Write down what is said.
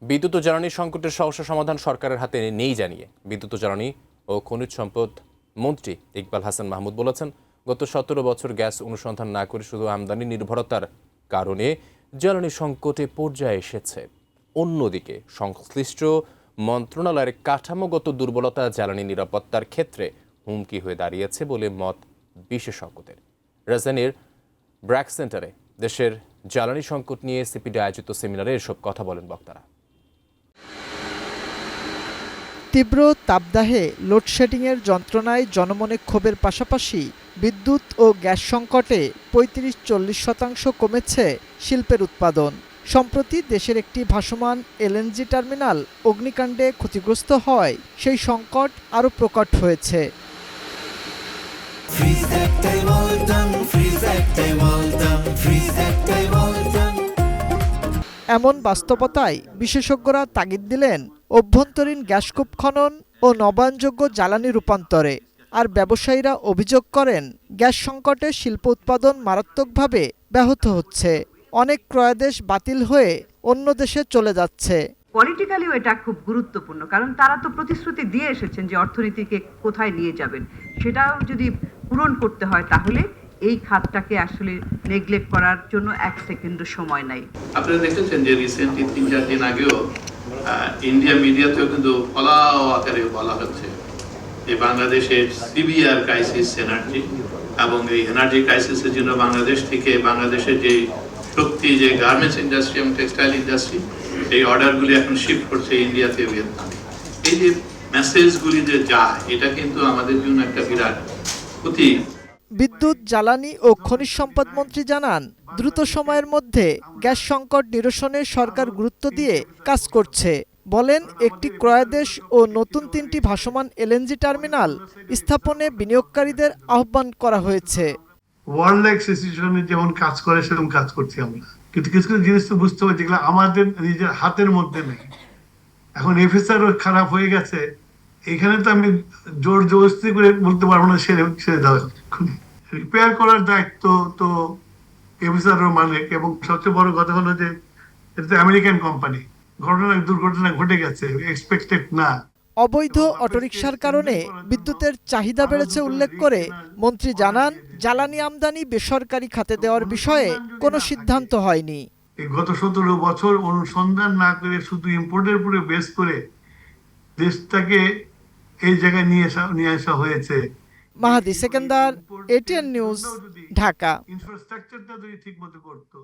বিদ্যুৎ ও জ্বালানি সংকটের সমস্যা সমাধান সরকারের হাতে নেই জানিয়ে বিদ্যুৎ ও জ্বালানি ও খনিজ সম্পদ মন্ত্রী ইকবাল হাসান মাহমুদ বলেছেন, গত ১৭ বছর গ্যাস অনুসন্ধান না করে শুধু আমদানি নির্ভরতার কারণে জ্বালানি সংকটে পর্যায়ে এসেছে। অন্যদিকে সংশ্লিষ্ট মন্ত্রণালয়ের কাঠামোগত দুর্বলতা জ্বালানি নিরাপত্তার ক্ষেত্রে হুমকি হয়ে দাঁড়িয়েছে বলে মত বিশেষজ্ঞদের। রাজধানীর ব্র্যাক সেন্টারে দেশের জ্বালানি সংকট নিয়ে সিপিডি আয়োজিত সেমিনারে এসব কথা বলেন বক্তারা। তীব্র তাপদাহে লোডশেডিংয়ের যন্ত্রণায় জনমনে ক্ষোভের পাশাপাশি বিদ্যুৎ ও গ্যাস সংকটে ৩৫-৪০% কমেছে শিল্পের উৎপাদন। সম্প্রতি দেশের একটি ভাসমান এলএনজি টার্মিনাল অগ্নিকাণ্ডে ক্ষতিগ্রস্ত হওয়ায় সেই সংকট আরও প্রকট হয়েছে। এমন বাস্তবতায় বিশেষজ্ঞরা তাগিদ দিলেন অভ্যন্তরীণ গ্যাসকূপ খনন ও নবায়নযোগ্য জ্বালানি রূপান্তরে। আর ব্যবসায়ীরা অভিযোগ করেন, গ্যাস সংকটে শিল্প উৎপাদন মারাত্মকভাবে ব্যাহত হচ্ছে। অনেক ক্রয়াদেশ বাতিল হয়ে অন্য দেশে চলে যাচ্ছে। পলিটিক্যালিও এটা খুব গুরুত্বপূর্ণ, কারণ তারা তো প্রতিশ্রুতি দিয়ে এসেছেন যে অর্থনীতিকে কোথায় নিয়ে যাবেন, সেটাও যদি পূরণ করতে হয় তাহলে এই খাতটাকে আসলে নেগলেক্ট করার জন্য এক সেকেন্ডও সময় নাই। আপনারা দেখেছেন যে রিসেন্টলি ৩-৪ দিন আগেও ইন্ডিয়া মিডিয়াতেও কিন্তু ফলাও আকারে বলা হচ্ছে যে বাংলাদেশের সিভিয়ার ক্রাইসিস এনার্জি, এবং এই এনার্জি ক্রাইসিসের জন্য বাংলাদেশ থেকে বাংলাদেশের যে শক্তি, যে গার্মেন্টস ইন্ডাস্ট্রি এবং টেক্সটাইল ইন্ডাস্ট্রি, এই অর্ডারগুলি এখন শিফট করছে ইন্ডিয়াতে, ভিয়েতনামে। এই যে মেসেজগুলি যে যায়, এটা কিন্তু আমাদের জন্য একটা বিরাট ক্ষতি। বিদ্যুৎ, জ্বালানি ও খনিজ সম্পদ মন্ত্রী জানান, দ্রুত সময়ের মধ্যে গ্যাস সংকট নিরসনে সরকার গুরুত্ব দিয়ে কাজ করছে। বলেন, একটি ক্রয়াদেশ ও নতুন 3টি ভাসমান এলএনজি টার্মিনাল স্থাপনে বিনিয়োগকারীদের আহ্বান করা হয়েছে। ওয়ার্ল্ড লাইক সিচুয়েশনে যেমন কাজ করে সেরকম কাজ করছি আমরা, কিন্তু কিছু কিছু জিনিস তো বুঝতে হবে যেগুলো আমাদের নিজের হাতের মধ্যে নেই। এখন এফএসআরও খারাপ হয়ে গেছে, এখানে তো আমি জোর জবরদস্তি করে বলতে পারবো না ছেড়ে দাও। রিপেয়ার করার দায়িত্ব তো এফএসআরও মালিক, এবং সবচেয়ে বড় কথা হলো যে এটা তো আমেরিকান কোম্পানি। দুর্ঘটনা ঘটে গেছে, এক্সপেক্টেড না। অবৈধ অটোরিকশার কারণে বিদ্যুতের চাহিদা বেড়েছে উল্লেখ করে মন্ত্রী জানান, জ্বালানি আমদানি বেসরকারি খাতে দেওয়ার বিষয়ে কোনো সিদ্ধান্ত হয়নি। গত 17 বছর অনুসন্ধান না করে শুধু ইম্পোর্টের উপরে বেস করে দেশটাকে এই জায়গায় নিয়ে আসা হয়েছে। মাহাদি সেকেন্দার, এটিএন নিউজ, ঢাকা। ইনফ্রাস্ট্রাকচারটা যদি ঠিক মতো করতো।